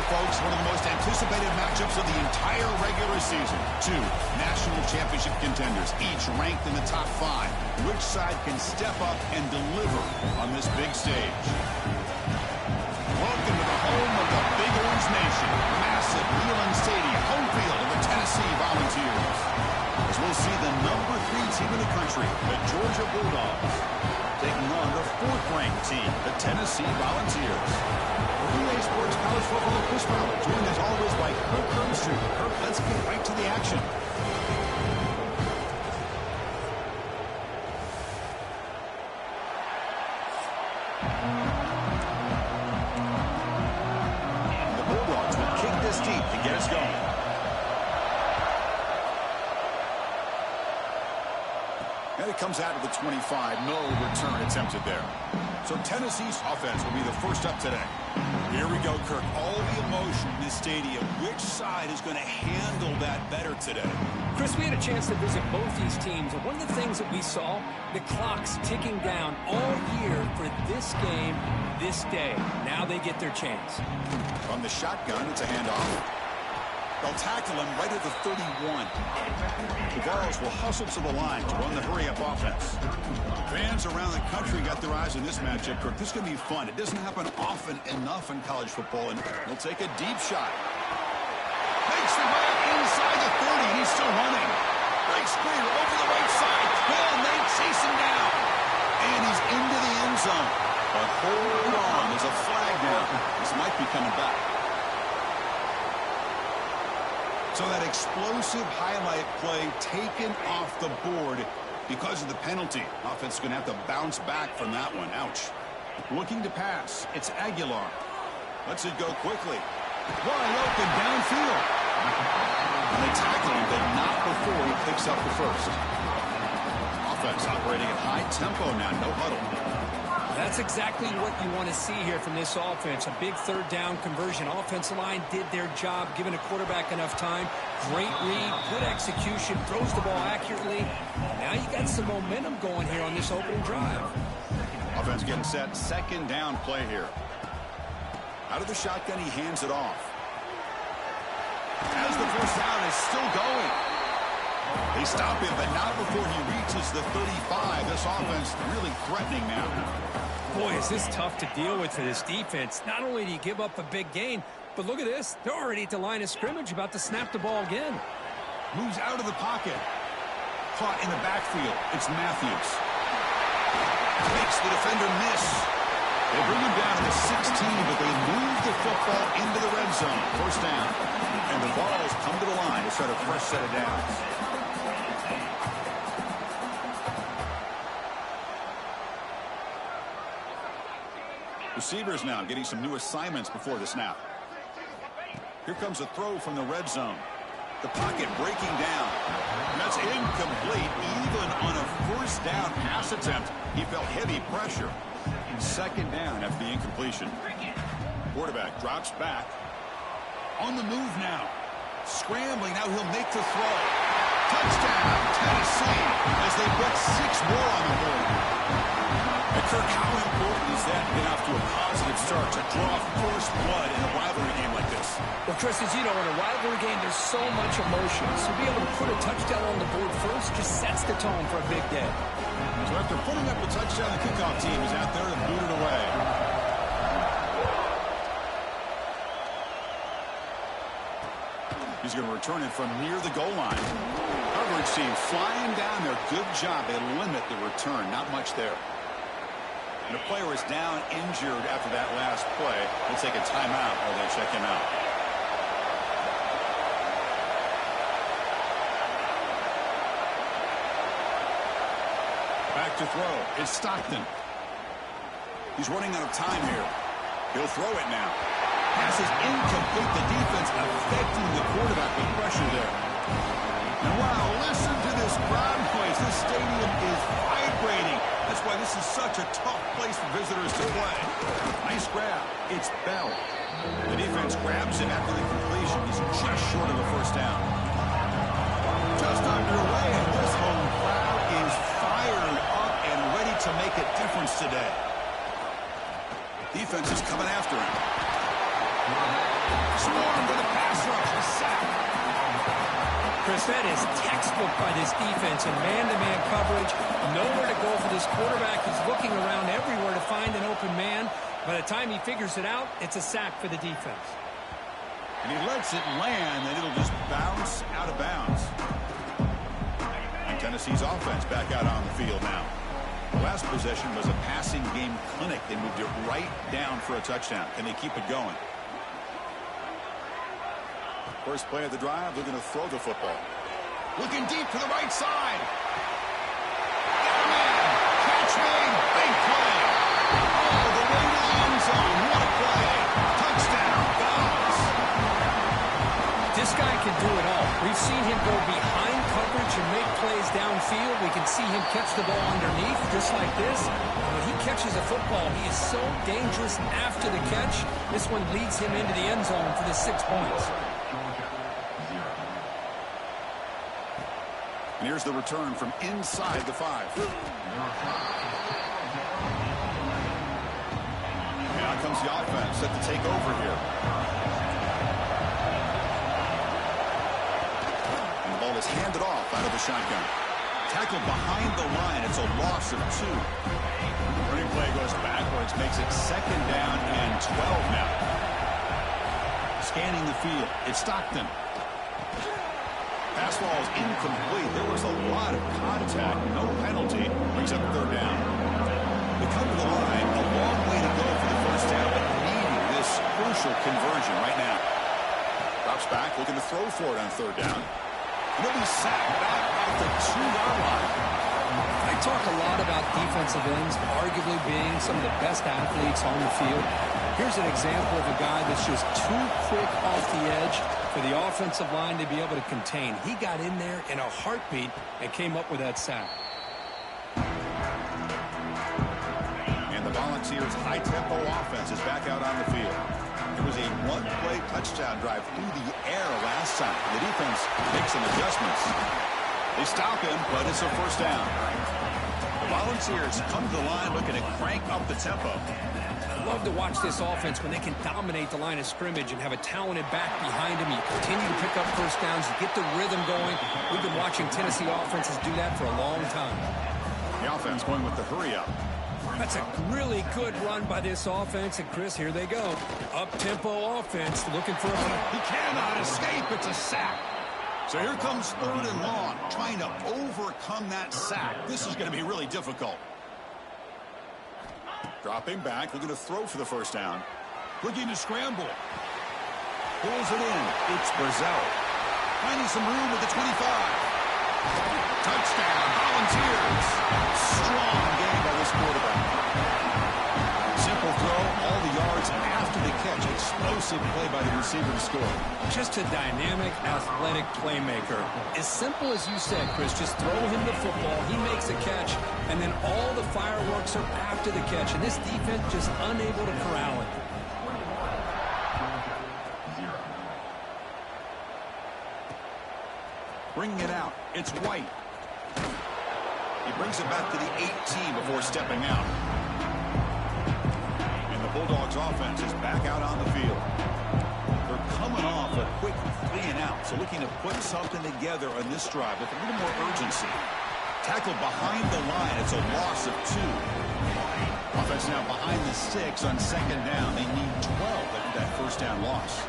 folks, one of the most anticipated matchups of the entire regular season. Two national championship contenders, each ranked in the top 5. Which side can step up and deliver on this big stage? Welcome to the home of the Big Orange Nation. Massive Neyland Stadium, home field of the Tennessee Volunteers. As we'll see the number 3 team in the country, the Georgia Bulldogs, taking on the 4th-ranked team, the Tennessee Volunteers. EA Sports College Football Chris Fowler, joined as always by Kirk Hermstreet. Kirk, let's get right to the action. And the Bulldogs will kick this deep to get us going. And it comes out of the 25. No return attempted there. So Tennessee's offense will be the first up today. Here we go, Kirk. All the emotion in this stadium. Which side is going to handle that better today? Chris, we had a chance to visit both these teams, and one of the things that we saw, the clock's ticking down all year for this game, this day. Now they get their chance. From the shotgun, it's a handoff. They'll tackle him right at the 31. The Vols will hustle to the line to run the hurry-up offense. Fans around the country got their eyes on this matchup, Kirk. This is going to be fun. It doesn't happen often enough in college football, and he'll take a deep shot. Makes the grab inside the 30, and he's still running. Great screener over the right side. Hill, and they chase him down. And he's into the end zone. But hold on, there's a flag down. This might be coming back. So that explosive highlight play taken off the board because of the penalty. Offense is going to have to bounce back from that one. Ouch. Looking to pass. It's Aguilar. Lets it go quickly. Wide open downfield. And they tackle him, but not before he picks up the first. Offense operating at high tempo now. No huddle. That's exactly what you want to see here from this offense. A big third down conversion. Offensive line did their job, giving a quarterback enough time. Great read, good execution, throws the ball accurately. Now you got some momentum going here on this opening drive. Offense getting set. Second down play here. Out of the shotgun, he hands it off. As the first down is still going. They stop him, but not before he reaches the 35. This offense really threatening now. Boy, is this tough to deal with for this defense. Not only do you give up a big gain, but look at this. They're already at the line of scrimmage, about to snap the ball again. Moves out of the pocket. Caught in the backfield. It's Matthews. Makes the defender miss. They bring him down to the 16, but they move the football into the red zone. First down. And the Vols come to the line to start a fresh set of downs. Receivers now getting some new assignments before the snap. Here comes a throw from the red zone. The pocket breaking down. And that's incomplete. Even on a first down pass attempt, he felt heavy pressure. Second down after the incompletion. Quarterback drops back. On the move now. Scrambling. Now he'll make the throw. Touchdown, Tennessee, as they put 6 more on the board. And Kirk, how important is that to get off to a positive start to draw first blood in a rivalry game like this? Well, Chris, as you know, in a rivalry game, there's so much emotion. So to be able to put a touchdown on the board first just sets the tone for a big day. So after putting up a touchdown, the kickoff team is out there to boot it away. He's going to return it from near the goal line. Coverage team flying down there. Good job. They limit the return. Not much there. And the player is down injured after that last play. They'll take a timeout while they check him out. Back to throw. It's Stockton. He's running out of time here. He'll throw it now. Pass is incomplete. The defense affecting the quarterback with pressure there. And wow, listen to this crowd noise. This stadium is vibrating. That's why this is such a tough place for visitors to play. Nice grab. It's Bell. The defense grabs him after the completion. He's just short of a first down. Just underway, and this home crowd is fired up and ready to make a difference today. Defense is coming after him. Swarmed with a pass rush, a sack. Chris, that is textbook by this defense and man-to-man coverage. Nowhere to go for this quarterback. He's looking around everywhere to find an open man. By the time he figures it out, it's a sack for the defense. And he lets it land, and it'll just bounce out of bounds. And Tennessee's offense back out on the field now. The last possession was a passing game clinic. They moved it right down for a touchdown. Can they keep it going? First play of the drive, they're going to throw the football. Looking deep to the right side. Got a man. Catch made. Big play. All the way to the end zone. What a play. Touchdown. Bounce. This guy can do it all. We've seen him go behind coverage and make plays downfield. We can see him catch the ball underneath just like this. When he catches a football, he is so dangerous after the catch. This one leads him into the end zone for the 6 points. And here's the return from inside the 5. And out comes the offense set to take over here. And the ball is handed off out of the shotgun. Tackled behind the line. It's a loss of 2. Running play goes backwards, makes it 2nd down and 12 now. Scanning the field. It's Stockton. Pass ball is incomplete. There was a lot of contact. No penalty. Brings up 3rd down. They come to the line. A long way to go for the first down, but needing this crucial conversion right now. Drops back, looking to throw for it on 3rd down. And he'll be sacked back at the 2-yard line. I talk a lot about defensive ends arguably being some of the best athletes on the field. Here's an example of a guy that's just too quick off the edge for the offensive line to be able to contain. He got in there in a heartbeat and came up with that sack. And the Volunteers' high-tempo offense is back out on the field. It was a one-play touchdown drive through the air last time. The defense makes some adjustments. They stop him, but it's a first down. The Volunteers come to the line looking to crank up the tempo. I love to watch this offense when they can dominate the line of scrimmage and have a talented back behind him. You continue to pick up first downs. You get the rhythm going. We've been watching Tennessee offenses do that for a long time. The offense going with the hurry-up. That's a really good run by this offense. And, Chris, here they go. Up-tempo offense looking for a... He cannot escape. It's a sack. So here comes 3rd and long, trying to overcome that sack. This is going to be really difficult. Dropping back, looking to throw for the first down. Looking to scramble. Pulls it in. It's Brazell. Finding some room at the 25. Touchdown, Volunteers. Strong game by this quarterback. Simple throw, all the yards after the catch. Explosive play by the receiver to score. Just a dynamic, athletic playmaker. As simple as you said, Chris, just throw him the football, he makes a catch, and then all the fireworks are after the catch. And this defense just unable to corral it. Bringing it out, it's White. He brings it back to the 18 before stepping out. And the Bulldogs offense is back out on the field. They're coming off a quick 3 and out, so looking to put something together on this drive with a little more urgency. Tackled behind the line, it's a loss of 2. Offense now behind the 6 on 2nd down. They need 12 after that first down loss.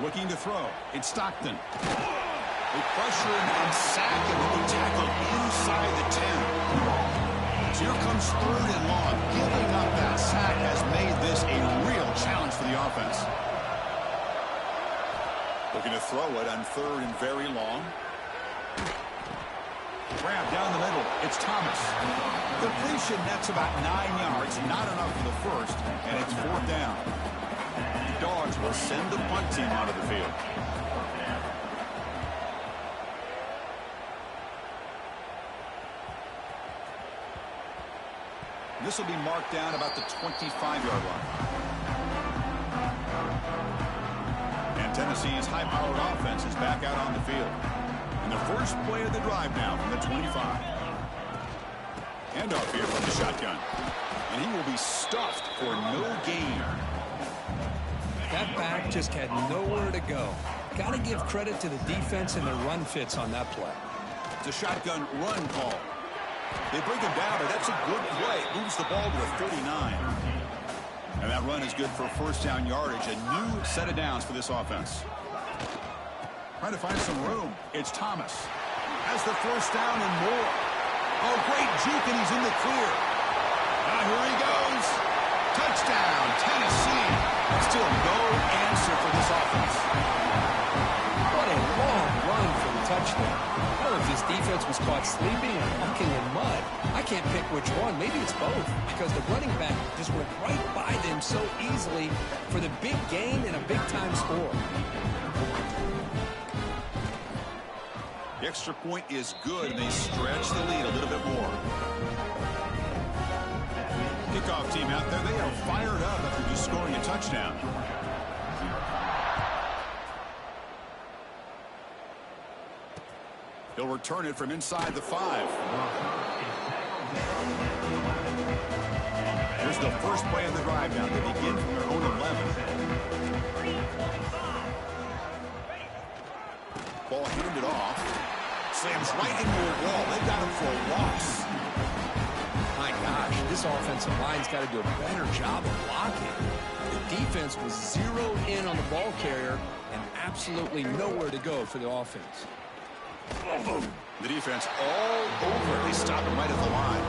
Looking to throw. It's Stockton. They pressure him and sack him with a tackle inside the 10. So here comes 3rd and long. Giving up that sack has made this a real challenge for the offense. Looking to throw it on 3rd and very long. Grab down the middle. It's Thomas. Completion nets about 9 yards. Not enough for the first, and it's 4th down. Dogs will send the punt team onto the field. This will be marked down about the 25-yard line. And Tennessee's high-powered offense is back out on the field. And the first play of the drive now from the 25. Handoff here from the shotgun. And he will be stuffed for no gain. That back just had nowhere to go. Got to give credit to the defense and their run fits on that play. It's a shotgun run call. They bring him down, but that's a good play. Moves the ball to a 39. And that run is good for first down yardage. A new set of downs for this offense. Trying to find some room. It's Thomas. Has the first down and more. Oh, great juke, and he's in the clear. Now here he goes. Touchdown, Tennessee. Still no answer for this offense. What a long run for the touchdown. I don't know if this defense was caught sleeping or walking in mud. I can't pick which one. Maybe it's both, because the running back just went right by them so easily for the big gain and a big-time score. The extra point is good, and they stretch the lead a little bit more. Kickoff team out there, they are fired up after just scoring a touchdown. He'll return it from inside the 5. Here's the first play of the drive now. They begin from their own 11. Ball handed off. Slams right into a wall. They got him for a loss. My gosh, this offensive line's got to do a better job of blocking. The defense was zeroed in on the ball carrier and absolutely nowhere to go for the offense. The defense all over. They stop him right at the line.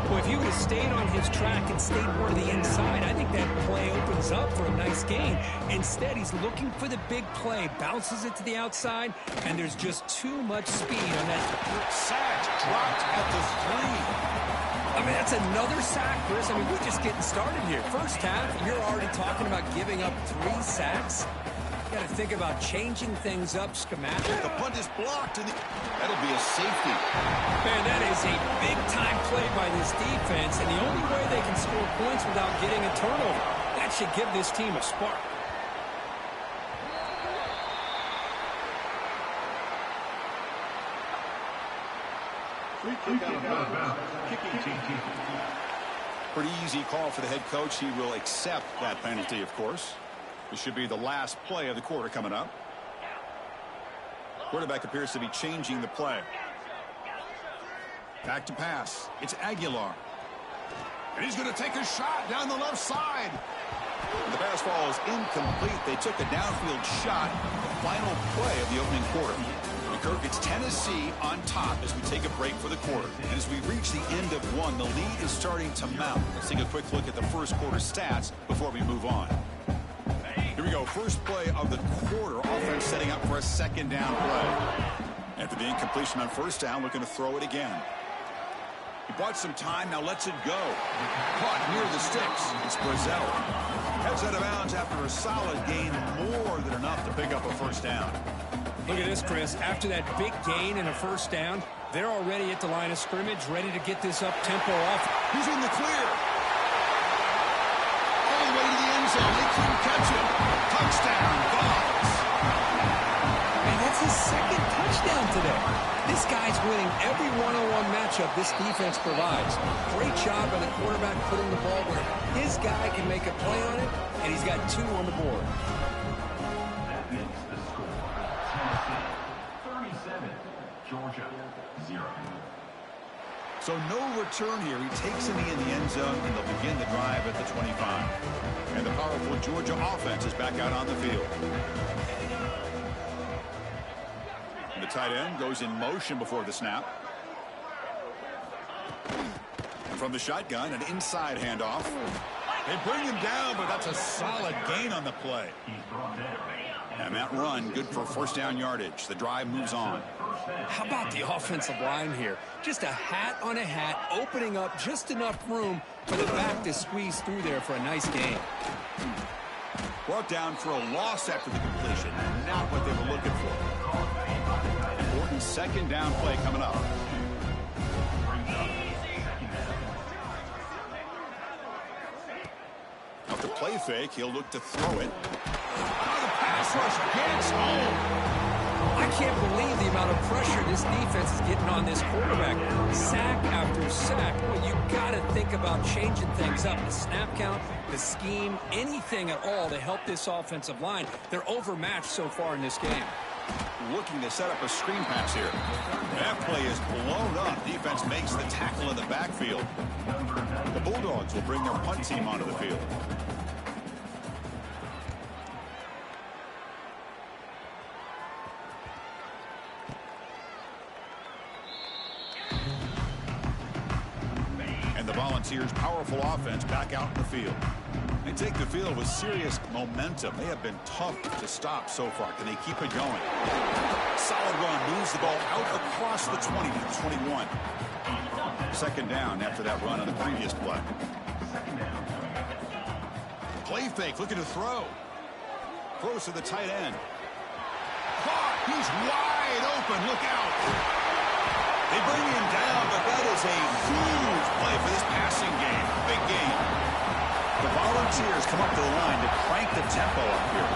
Well, if he would have stayed on his track and stayed more to the inside, I think that play opens up for a nice gain. Instead, he's looking for the big play, bounces it to the outside, and there's just too much speed on that. Sacked, dropped at the 3. I mean, that's another sack, Chris. I mean, we're just getting started here. First half, you're already talking about giving up 3 sacks. You got to think about changing things up schematically. The punt is blocked, and that'll be a safety. Man, that is a big-time play by this defense, and the only way they can score points without getting a turnover. That should give this team a spark. Pretty easy call for the head coach. He will accept that penalty, of course. This should be the last play of the quarter coming up. Quarterback appears to be changing the play. Back to pass. It's Aguilar. And he's going to take a shot down the left side. The pass ball is incomplete. They took a downfield shot. The final play of the opening quarter. And Kirk, it's Tennessee on top as we take a break for the quarter. And as we reach the end of one, the lead is starting to mount. Let's take a quick look at the first quarter stats before we move on. Here we go. First play of the quarter. Offense setting up for a second down play. After the incompletion on first down, looking to throw it again. He bought some time. Now lets it go. Caught near the sticks. It's Brazil. Heads out of bounds after a solid gain. More than enough to pick up a first down. Look at this, Chris. After that big gain and a first down, they're already at the line of scrimmage, ready to get this up-tempo off. He's in the clear. All the way to the end zone. They couldn't catch him. Touchdown, Vols. Man, that's his second touchdown today. This guy's winning every one-on-one matchup this defense provides. Great job by the quarterback putting the ball where his guy can make a play on it, and he's got 2 on the board. That is the score. Tennessee 37, Georgia 0. So no return here. He takes him in the end zone, and they'll begin the drive at the 25. And the powerful Georgia offense is back out on the field. And the tight end goes in motion before the snap. And from the shotgun, an inside handoff. They bring him down, but that's a solid gain on the play. And that run, good for first down yardage. The drive moves on. How about the offensive line here? Just a hat on a hat, opening up just enough room for the back to squeeze through there for a nice gain. Brought down for a loss after the completion. Not what they were looking for. Important second down play coming up. Off the play fake, he'll look to throw it. Oh, the pass rush gets home. I can't believe the amount of pressure this defense is getting on this quarterback. Sack after sack. Well, you got to think about changing things up. The snap count, the scheme, anything at all to help this offensive line. They're overmatched so far in this game. Looking to set up a screen pass here. That play is blown up. Defense makes the tackle in the backfield. The Bulldogs will bring their punt team onto the field. And the Volunteers' powerful offense back out in the field. They take the field with serious momentum. They have been tough to stop so far. Can they keep it going? Solid run. Moves the ball out across the 20 to the 21. Second down after that run on the previous play. Play fake. Looking to throw. Throws to the tight end. Caught. He's wide open. Look out. They bring him down, but that is a huge play for this passing game. Big game. The Volunteers come up to the line to crank the tempo up here.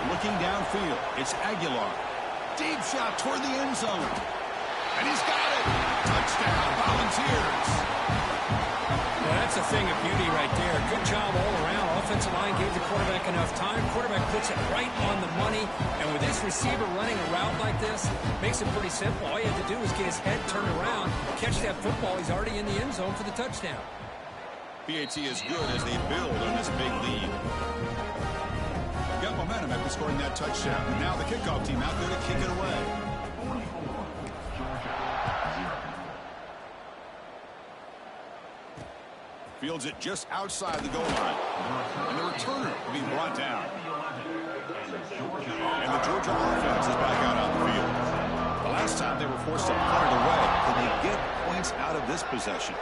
Looking downfield, it's Aguilar. Deep shot toward the end zone. And he's got it. Touchdown, Volunteers. Well, that's a thing of beauty right there. Good job all around. Offensive line gave the quarterback enough time. Quarterback puts it right on the money. And with this receiver running a route like this, makes it pretty simple. All you have to do is get his head turned around, catch that football. He's already in the end zone for the touchdown. PAT is good as they build on this big lead. Got momentum after scoring that touchdown. And now the kickoff team out there to kick it away. Fields it just outside the goal line. And the returner will be brought down. And the Georgia offense is back out on the field. The last time they were forced to punt it away. Can they get points out of this possession?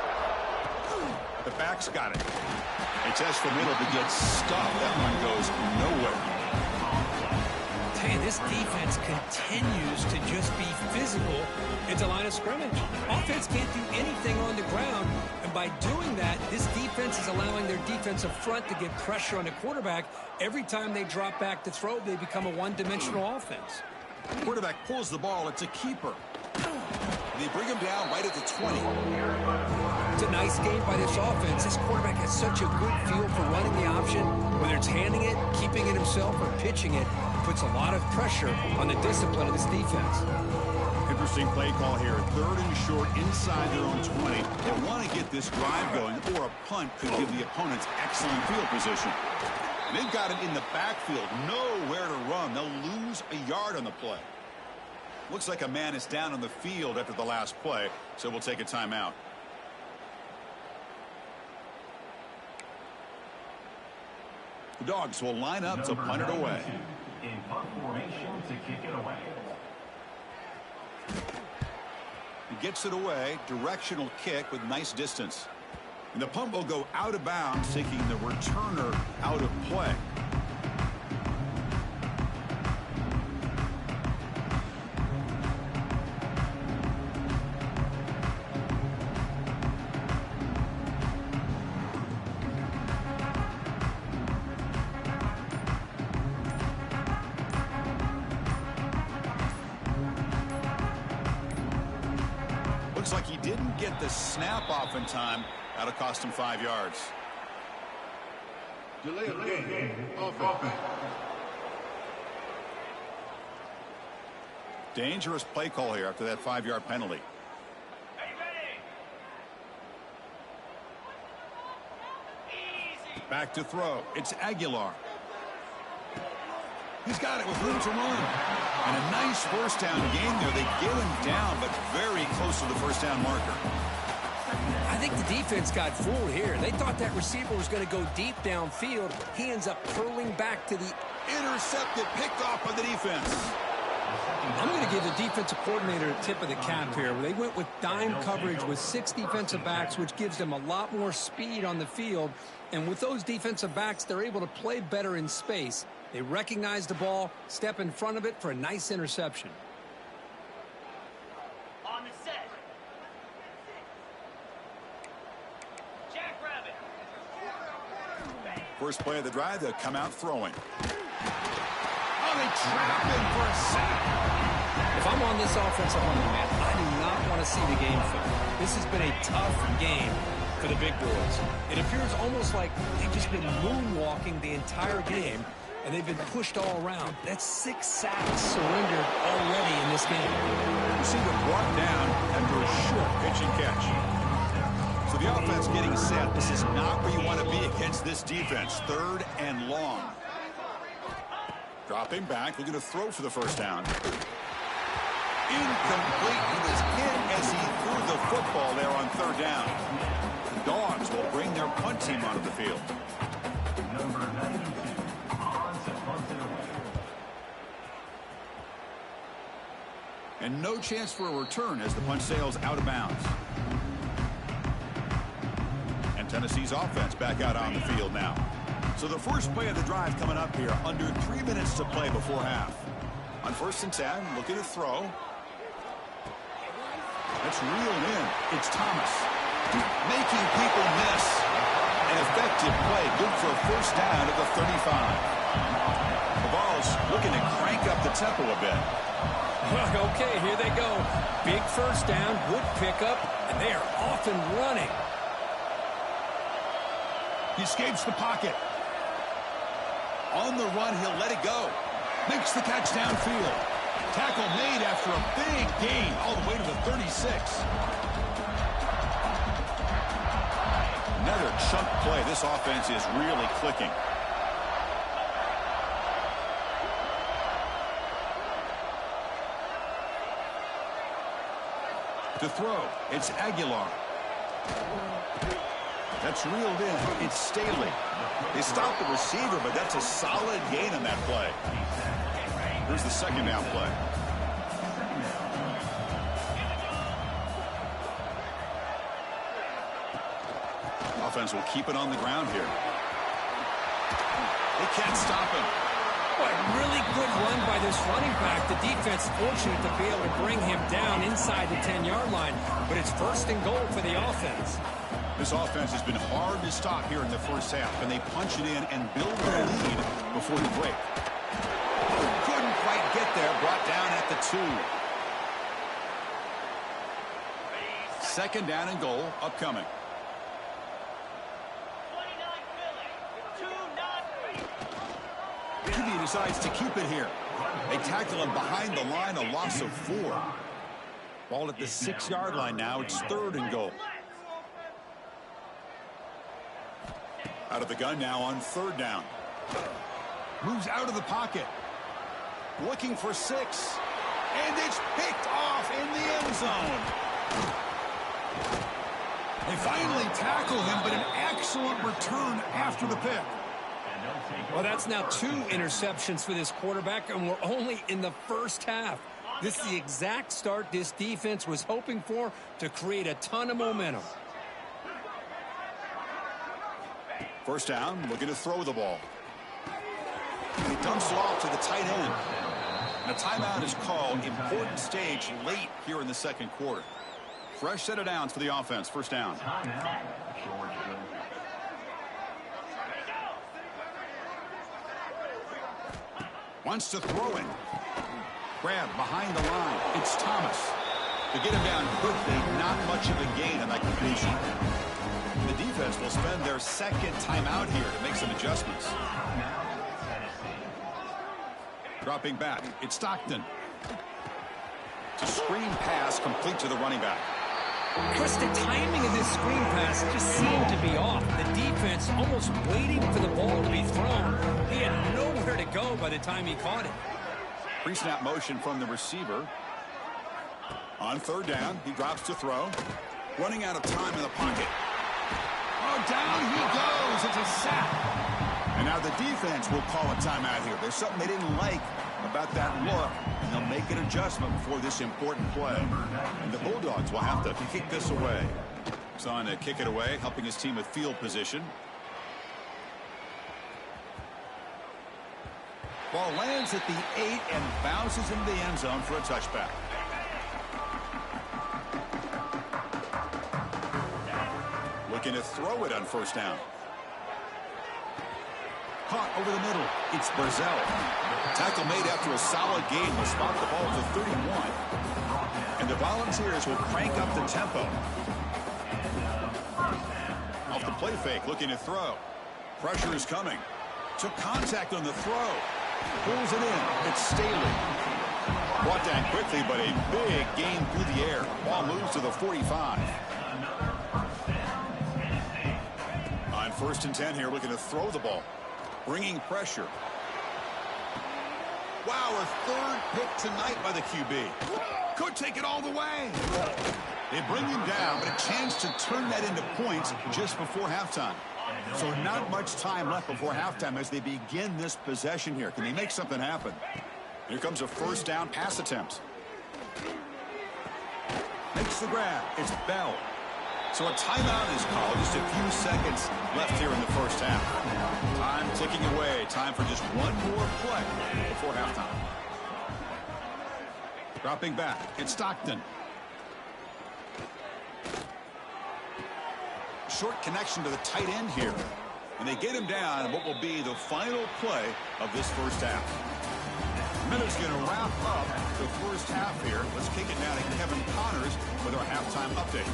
The back's got it. They test the middle to get stuffed. That one goes nowhere. Hey, this defense continues to just be physical at the line of scrimmage. Offense can't do anything on the ground, and by doing that, this defense is allowing their defensive front to get pressure on the quarterback. Every time they drop back to throw, they become a one-dimensional offense. The quarterback pulls the ball. It's a keeper. They bring him down right at the 20. It's a nice game by this offense. This quarterback has such a good feel for running the option. Whether it's handing it, keeping it himself, or pitching it, puts a lot of pressure on the discipline of this defense. Interesting play call here. 3rd and short inside their own 20. They want to get this drive going, or a punt could give the opponents excellent field position. They've got it in the backfield. Nowhere to run. They'll lose a yard on the play. Looks like a man is down on the field after the last play, so we'll take a timeout. The Dogs will line up to punt it away. In punt formation to kick it away. He gets it away. Directional kick with nice distance. And the punt will go out of bounds, taking the returner out of play. Looks like he didn't get the snap off in time. That'll cost him 5 yards. Delay of game. Offense. Dangerous play call here after that 5-yard penalty. Back to throw. It's Aguilar. He's got it with room to run. And a nice first down gain there. They get him down, but very close to the first down marker. I think the defense got fooled here. They thought that receiver was going to go deep downfield. He ends up curling back to the... Intercepted, picked off by the defense. I'm going to give the defensive coordinator a tip of the cap here. They went with dime coverage with 6 defensive backs, which gives them a lot more speed on the field. And with those defensive backs, they're able to play better in space. They recognize the ball, step in front of it for a nice interception. On the set. Jackrabbit. First play of the drive, they'll come out throwing. they trap him for a sack. If I'm on this offensive line, man, I do not want to see the game film. This has been a tough game for the big boys. It appears almost like they've just been moonwalking the entire game, and they've been pushed all around. That's 6 sacks surrendered already in this game. Receiver brought down after a short pitch and catch. So the offense getting set. This is not where you want to be against this defense. 3rd and long. Dropping back, looking to throw for the first down. Incomplete. He was hit as he threw the football there on 3rd down. The Dogs will bring their punt team onto the field. Number 92, on to punt it away. And no chance for a return as the punt sails out of bounds. And Tennessee's offense back out on the field now. So the first play of the drive coming up here. Under 3 minutes to play before half. On 1st and 10, looking to throw. That's reeled in. It's Thomas. Making people miss. An effective play. Good for a first down at the 35. The ball's looking to crank up the tempo a bit. Okay, here they go. Big first down, good pickup, and they are off and running. He escapes the pocket. On the run, he'll let it go. Makes the catch downfield. Tackle made after a big gain all the way to the 36. Another chunk play. This offense is really clicking. To throw, it's Aguilar. That's reeled in. It's Staley. They stopped the receiver, but that's a solid gain on that play. Here's the 2nd down play. Offense will keep it on the ground here. They can't stop him. What a really good run by this running back. The defense fortunate to be able to bring him down inside the 10-yard line, but it's 1st and goal for the offense. This offense has been hard to stop here in the first half, and they punch it in and build their lead before the break. Couldn't quite get there, brought down at the 2. 2nd down and goal, upcoming. QB decides to keep it here. They tackle him behind the line, a loss of 4. Ball at the 6-yard line now. It's 3rd and goal. Out of the gun now on 3rd down. Moves out of the pocket. Looking for 6. And it's picked off in the end zone. They finally tackle him, but an excellent return after the pick. Well, that's now 2 interceptions for this quarterback, and we're only in the first half. This is the exact start this defense was hoping for to create a ton of momentum. First down, looking to throw the ball. He dumps it off to the tight end. And a timeout is called. Important stage late here in the 2nd quarter. Fresh set of downs for the offense. First down. Wants to throw it. Grab behind the line. It's Thomas. To get him down quickly, not much of a gain on that completion. The defense will spend their 2nd timeout here to make some adjustments. Dropping back. It's Stockton. It's a screen pass complete to the running back. Chris, the timing of this screen pass just seemed to be off. The defense almost waiting for the ball to be thrown. He had nowhere to go by the time he caught it. Pre-snap motion from the receiver. On 3rd down, he drops to throw. Running out of time in the pocket. Oh, down he goes. It's a sack. And now the defense will call a timeout here. There's something they didn't like about that look, and they'll make an adjustment before this important play. And the Bulldogs will have to kick this away. He's on to kick it away, helping his team with field position. Ball lands at the 8 and bounces into the end zone for a touchback. Looking to throw it on 1st down. Caught over the middle. It's Barzell. Tackle made after a solid gain. Will spot the ball to 31. And the Volunteers will crank up the tempo. Off the play fake, looking to throw. Pressure is coming. Took contact on the throw. Pulls it in. It's Staley. Brought down quickly, but a big gain through the air. Ball moves to the 45. On 1st and 10 here, looking to throw the ball. Bringing pressure. Wow, a 3rd pick tonight by the QB. Could take it all the way. They bring him down, but a chance to turn that into points just before halftime. So not much time left before halftime as they begin this possession here. Can they make something happen? Here comes a 1st down pass attempt. Makes the grab. It's Bell. So a timeout is called. Just a few seconds left here in the 1st half. Time ticking away. Time for just one more play before halftime. Dropping back. It's Stockton. Short connection to the tight end here. And they get him down in what will be the final play of this 1st half. Miller's going to wrap up the 1st half here. Let's kick it now to Kevin Connors with our halftime update.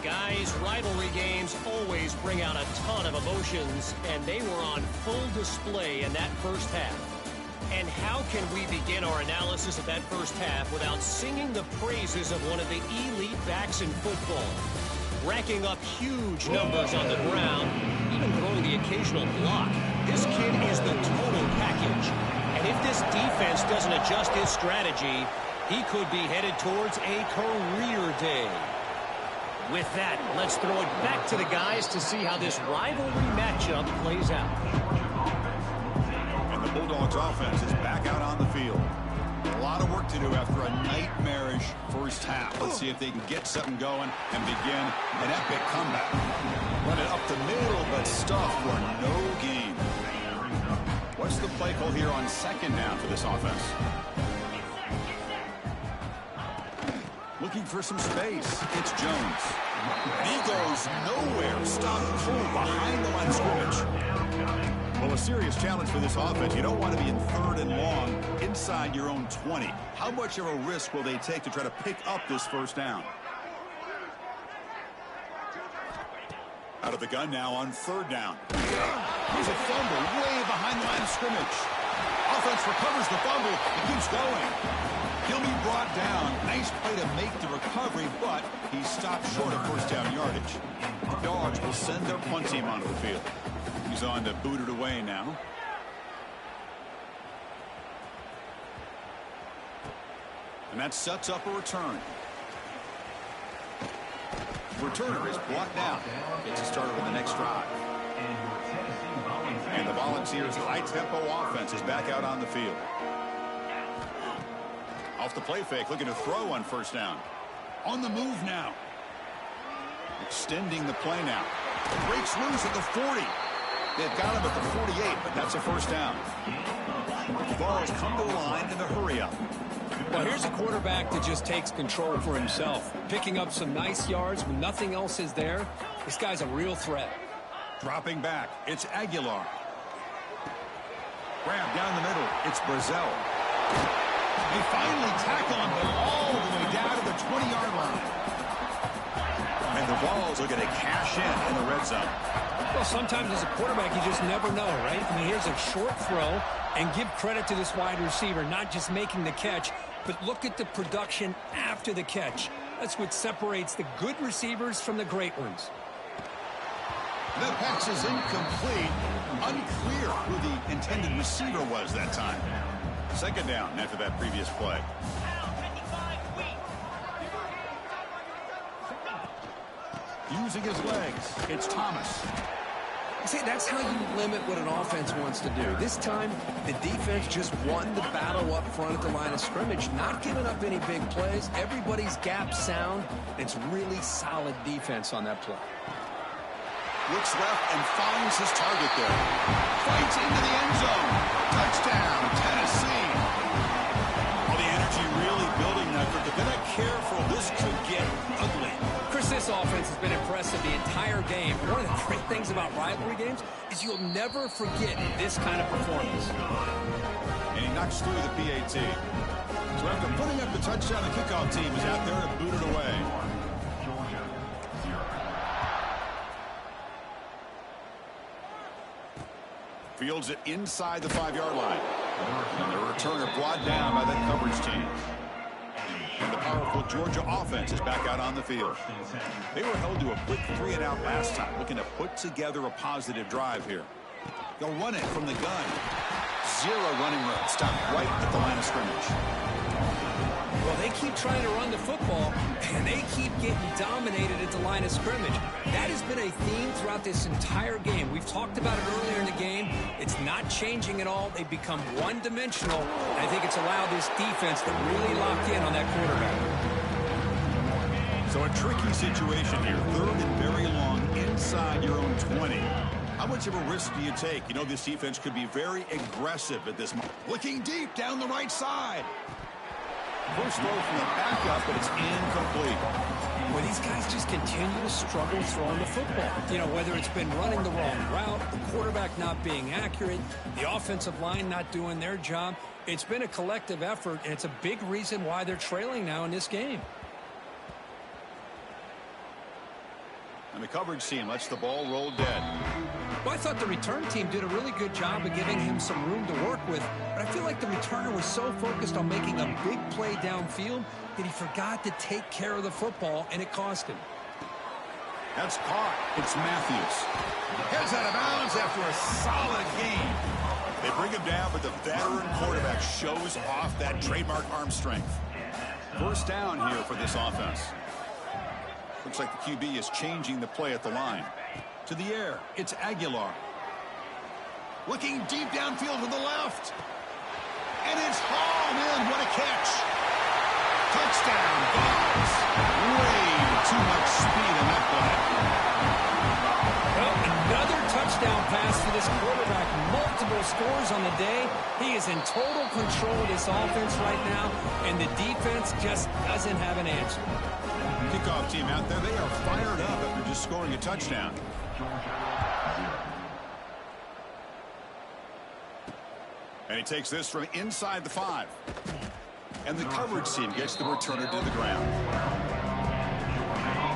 Guys, rivalry games always bring out a ton of emotions, and they were on full display in that 1st half. And how can we begin our analysis of that 1st half without singing the praises of one of the elite backs in football? Racking up huge numbers on the ground, even throwing the occasional block. This kid is the total package. And if this defense doesn't adjust its strategy, he could be headed towards a career day. With that, let's throw it back to the guys to see how this rivalry matchup plays out. And the Bulldogs offense is back out on the field. A lot of work to do after a nightmarish 1st half. Let's see if they can get something going and begin an epic comeback. Run it up the middle, but stuff for no gain. What's the play call here on 2nd down for this offense? Looking for some space. It's Jones. And he goes nowhere. Stop cold behind the line of scrimmage. Well, a serious challenge for this offense. You don't want to be in 3rd and long inside your own 20. How much of a risk will they take to try to pick up this 1st down? Out of the gun now on 3rd down. Here's a fumble way behind the line of scrimmage. Offense recovers the fumble and keeps going. He'll be brought down. Nice play to make the recovery, but he stopped short of 1st down yardage. The Dogs will send their punt team onto the field. He's on to boot it away now. And that sets up a return. Returner is brought down. Gets a start over the next drive. And the Volunteers' high-tempo offense is back out on the field. Off the play fake, looking to throw on 1st down. On the move now. Extending the play now. Breaks loose at the 40. They've got him at the 48, but that's a 1st down. The ball has come to the line in a hurry-up. Well, here's a quarterback that just takes control for himself. Picking up some nice yards when nothing else is there. This guy's a real threat. Dropping back, it's Aguilar. Grab down the middle, it's Barzell. They finally tackle him all the way down to the 20-yard line. And the Vols are going to cash in the red zone. Well, sometimes as a quarterback, you just never know, right? I mean, here's a short throw, and give credit to this wide receiver, not just making the catch, but look at the production after the catch. That's what separates the good receivers from the great ones. That pass is incomplete. Unclear who the intended receiver was that time. 2nd down after that previous play. Using his legs, it's Thomas. See, that's how you limit what an offense wants to do. This time, the defense just won the battle up front at the line of scrimmage, not giving up any big plays. Everybody's gap sound. It's really solid defense on that play. Looks left and finds his target there. Fights into the end zone. Touchdown, Tennessee. All the energy really building that, but if they're not careful, this could get ugly. Chris, this offense has been impressive the entire game. One of the great things about rivalry games is plays you'll never forget in this kind of performance. And he knocks through the PAT. So after putting up the touchdown, the kickoff team is out there to boot it away. Fields it inside the 5-yard line. And the returner brought down by that coverage team. And the powerful Georgia offense is back out on the field. They were held to a quick 3-and-out last time, looking to put together a positive drive here. They'll run it from the gun. 0 running room. Stop right at the line of scrimmage. Well, they keep trying to run the football, and they keep getting dominated at the line of scrimmage. That has been a theme throughout this entire game. We've talked about it earlier in the game. It's not changing at all. They've become one-dimensional, and I think it's allowed this defense to really lock in on that quarterback. So a tricky situation here. 3rd and very long inside your own 20. How much of a risk do you take? You know, this defense could be very aggressive at this moment. Looking deep down the right side. First throw from the backup, but it's incomplete. Well, these guys just continue to struggle throwing the football. You know, whether it's been running the wrong route, the quarterback not being accurate, the offensive line not doing their job. It's been a collective effort, and it's a big reason why they're trailing now in this game. And the coverage team lets the ball roll dead. Well, I thought the return team did a really good job of giving him some room to work with, but I feel like the returner was so focused on making a big play downfield that he forgot to take care of the football, and it cost him. That's caught. It's Matthews. Heads out of bounds after a solid game. They bring him down, but the veteran quarterback shows off that trademark arm strength. First down here for this offense. Looks like the QB is changing the play at the line. To the air, it's Aguilar. Looking deep downfield to the left. And it's hauled in. What a catch. Touchdown, Bucs. Way too much speed in that play. Well, another touchdown pass for this quarterback. Multiple scores on the day. He is in total control of this offense right now, and the defense just doesn't have an answer. Kickoff team out there, they are fired up after just scoring a touchdown. And he takes this from inside the 5. And the coverage team gets the returner to the ground.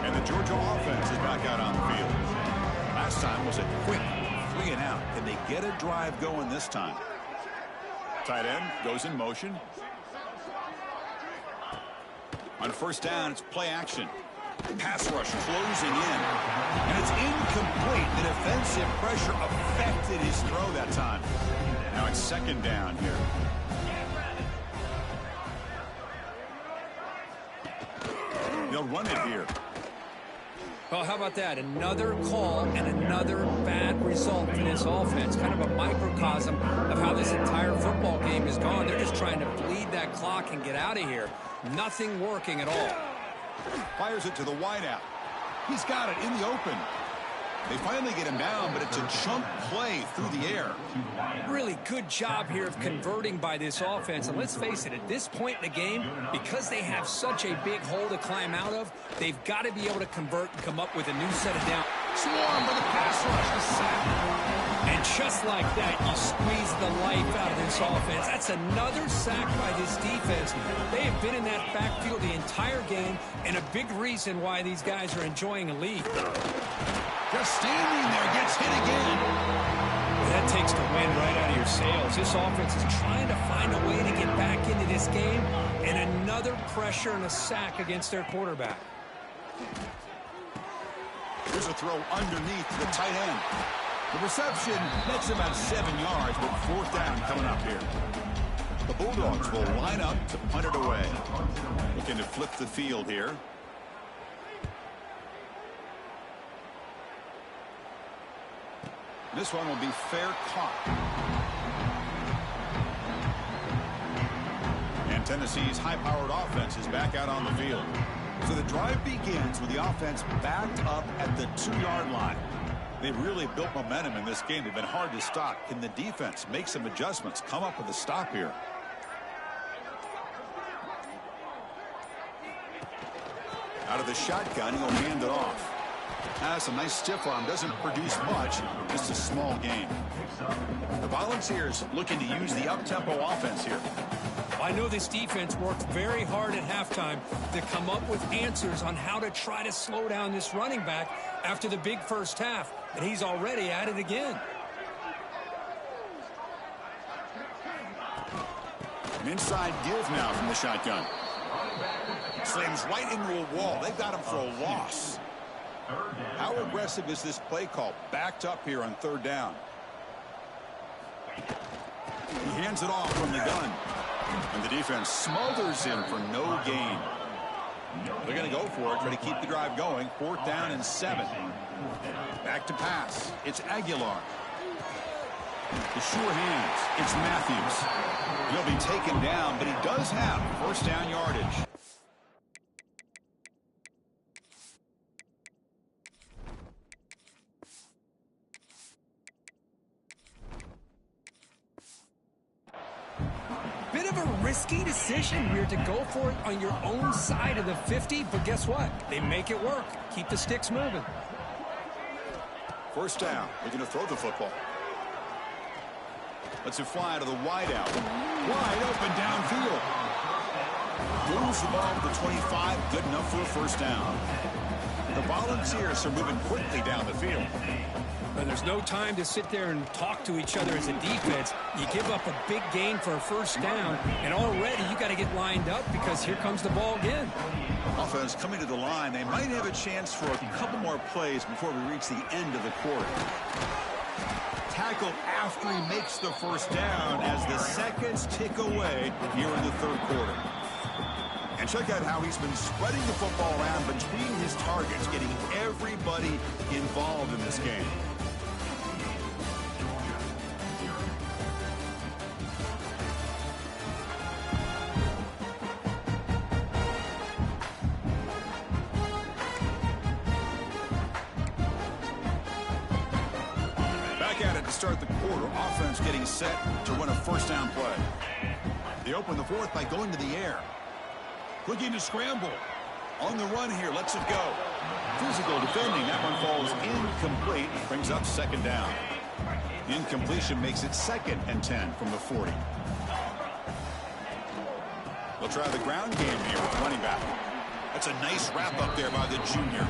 And the Georgia offense is back out on the field. Last time was a quick 3-and-out. Can they get a drive going this time? Tight end goes in motion. On first down, it's play action. Pass rush closing in. And it's incomplete. The defensive pressure affected his throw that time. Now it's second down here. They'll run it here. Well, how about that? Another call and another bad result for this offense. Kind of a microcosm of how this entire football game is gone. They're just trying to bleed that clock and get out of here. Nothing working at all. Fires it to the wideout. He's got it in the open. They finally get him down, but it's a chunk play through the air. Really good job here of converting by this offense. And let's face it, at this point in the game, because they have such a big hole to climb out of, they've got to be able to convert and come up with a new set of down. Swarm with a pass rush, the sack. And just like that, you squeeze the life out of this offense. That's another sack by this defense. They have been in that backfield the entire game, and a big reason why these guys are enjoying a lead. Just standing there, gets hit again. Well, that takes the wind right out of your sails. This offense is trying to find a way to get back into this game, and another pressure and a sack against their quarterback. Here's a throw underneath the tight end. The reception nets about 7 yards, but fourth down coming up here. The Bulldogs will line up to punt it away. Looking to flip the field here. This one will be fair caught. And Tennessee's high-powered offense is back out on the field. So the drive begins with the offense backed up at the 2-yard line. They've really built momentum in this game. They've been hard to stop. Can the defense make some adjustments, come up with a stop here? Out of the shotgun, he'll hand it off. That's a nice stiff arm. Doesn't produce much. Just a small gain. The Volunteers looking to use the up-tempo offense here. I know this defense worked very hard at halftime to come up with answers on how to try to slow down this running back after the big first half, and he's already at it again. An inside give now from the shotgun. Slams right into a wall. They've got him for a loss. How aggressive is this play call? Backed up here on third down. He hands it off from the gun. And the defense smothers him for no gain. They're going to go for it, try to keep the drive going. 4th down and 7. Back to pass. It's Aguilar. The sure hands. It's Matthews. He'll be taken down, but he does have first down yardage. Bit of a risky decision here to go for it on your own side of the 50, but guess what? They make it work. Keep the sticks moving. First down. They're going to throw the football. Lets it fly to the wideout. Wide open downfield. Moves the ball to the 25. Good enough for a first down. The Volunteers are moving quickly down the field. And there's no time to sit there and talk to each other as a defense. You give up a big gain for a first down, and already you got to get lined up because here comes the ball again. Offense coming to the line. They might have a chance for a couple more plays before we reach the end of the quarter. Tackle after he makes the first down as the seconds tick away here in the third quarter. And check out how he's been spreading the football around between his targets, getting everybody involved in this game. Back at it to start the quarter. Offense getting set to run a first down play. They open the fourth by going to the air. Looking to scramble. On the run here, lets it go. Physical defending. That one falls incomplete. Brings up second down. Incompletion makes it 2nd and 10 from the 40. They'll try the ground game here with the running back. That's a nice wrap up there by the junior.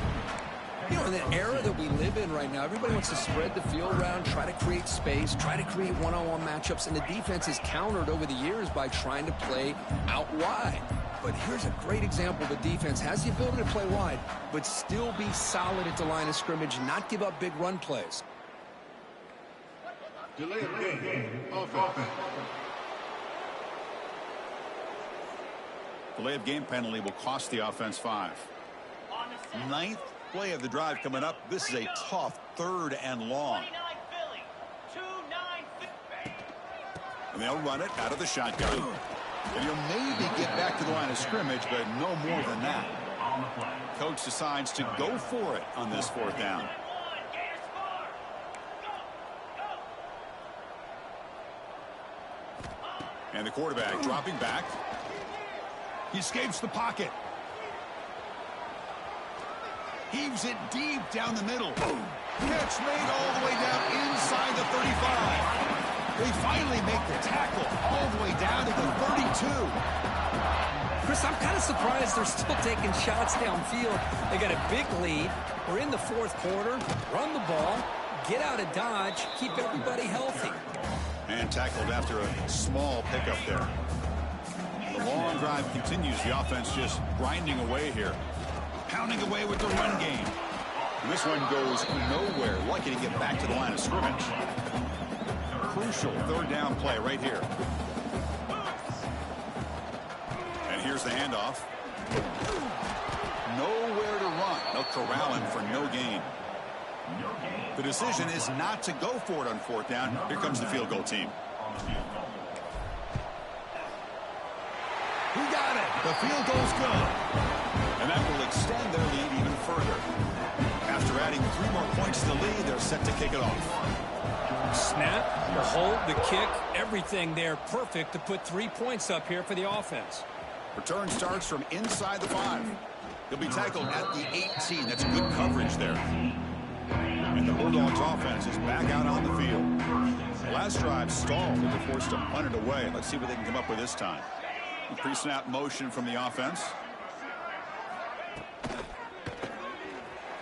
You know, in the era that we live in right now, everybody wants to spread the field around, try to create space, try to create one-on-one matchups, and the defense is countered over the years by trying to play out wide. But here's a great example of a defense has the ability to play wide, but still be solid at the line of scrimmage, not give up big run plays. Delay of game. Offense. Delay of game penalty will cost the offense 5. 9th play of the drive coming up. This is a tough 3rd and long. And they'll run it out of the shotgun. And he'll maybe get back to the line of scrimmage, but no more than that. Coach decides to go for it on this 4th down. And the quarterback dropping back. He escapes the pocket. Heaves it deep down the middle. Catch made all the way down inside the 35. They finally make the tackle all the way down to the 32. Chris, I'm kind of surprised they're still taking shots downfield. They got a big lead. We're in the 4th quarter. Run the ball. Get out of dodge. Keep everybody healthy. And tackled after a small pickup there. The long drive continues. The offense just grinding away here. Pounding away with the run game. And this one goes nowhere. Lucky to get back to the line of scrimmage. Crucial 3rd down play right here. And here's the handoff. Nowhere to run. They'll corral him for no gain. The decision is not to go for it on 4th down. Here comes the field goal team. Who got it? The field goal's good. And that will extend their lead even further. After adding 3 more points to the lead, they're set to kick it off. Snap, the hold, the kick, everything there perfect to put 3 points up here for the offense. Return starts from inside the 5. He'll be tackled at the 18. That's good coverage there. And the Bulldogs offense is back out on the field. The last drive stalled. They were forced to punt it away. Let's see what they can come up with this time. Pre-snap motion from the offense.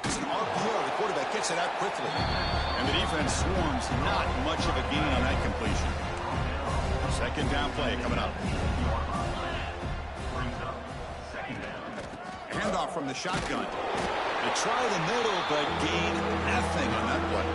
It's an RPO. The quarterback gets it out quickly. And the defense swarms. Not much of a gain on that completion. Second down play coming up. Handoff from the shotgun. They try the middle, but gain nothing on that play.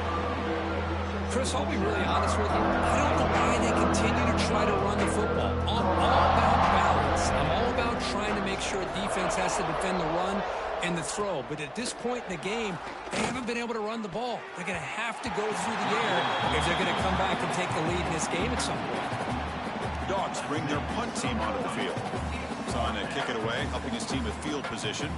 Chris, I'll be really honest with you. I don't know why they continue to try to run the football. I'm all about balance. I'm all about trying to make sure defense has to defend the run and the throw. But at this point in the game, they haven't been able to run the ball. They're going to have to go through the air if they're going to come back and take the lead in this game at some point. Dogs bring their punt team onto the field. He's on to kick it away, helping his team with field position.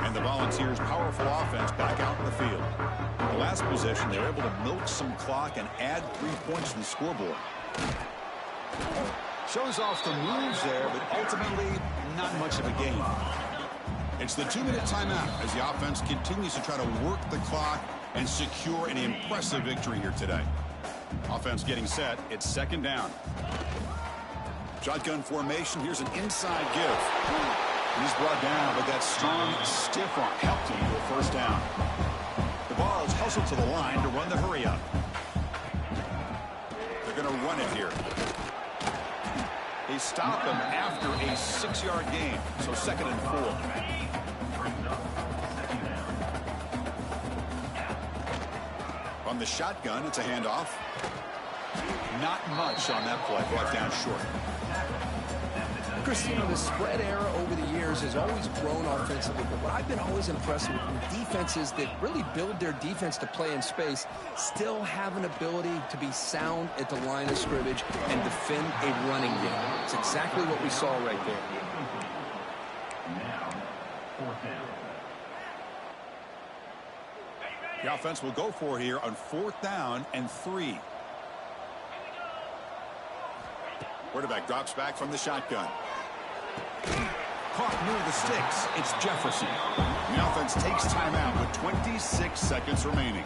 And the Volunteers' powerful offense back out in the field. In the last possession, they were able to milk some clock and add 3 points to the scoreboard. Shows off the moves there, but ultimately not much of a gain. It's the 2-minute timeout as the offense continues to try to work the clock and secure an impressive victory here today. Offense getting set. It's second down. Shotgun formation. Here's an inside give. He's brought down, but that strong, stiff arm helped him to a first down. The ball is hustled to the line to run the hurry up. They're going to run it here. They stop him after a 6-yard gain, so second and 4. From the shotgun, it's a handoff. Not much on that play, brought down short. Chris, you know, the spread era over the years has always grown offensively, but what I've been always impressed with defenses that really build their defense to play in space still have an ability to be sound at the line of scrimmage and defend a running game. It's exactly what we saw right there. Now, fourth down. The offense will go for it here on 4th down and 3. Quarterback drops back from the shotgun. Caught near the sticks. It's Jefferson. The offense takes timeout with 26 seconds remaining.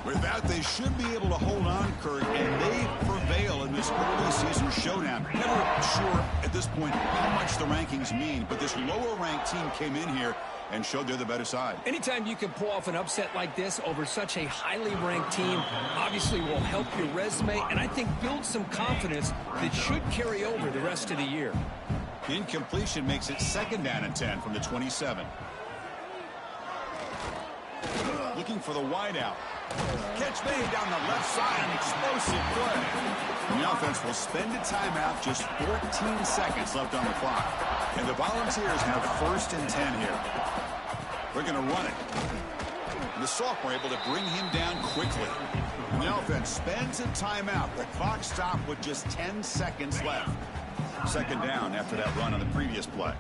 With that, they should be able to hold on, Kurt, and they prevail in this early season showdown. Never sure at this point how much the rankings mean, but this lower-ranked team came in here and showed they're the better side. Anytime you can pull off an upset like this over such a highly ranked team, obviously will help your resume and I think build some confidence that should carry over the rest of the year. The incompletion makes it second down and 10 from the 27. Looking for the wideout. Catch made down the left side, an explosive play. And the offense will spend a timeout, just 14 seconds left on the clock. And the Volunteers have 1st and 10 here. They're going to run it. And the sophomore able to bring him down quickly. And the offense spends a timeout. The clock stopped with just 10 seconds left. Second down after that run on the previous play.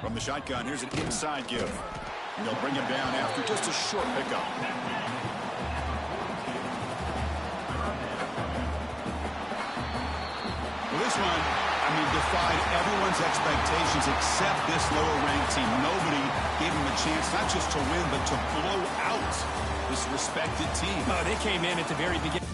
From the shotgun, here's an inside give. And they'll bring him down after just a short pickup. Well, this one, I mean, defied everyone's expectations except this lower-ranked team. Nobody gave them a chance not just to win, but to blow out this respected team. They came in at the very beginning.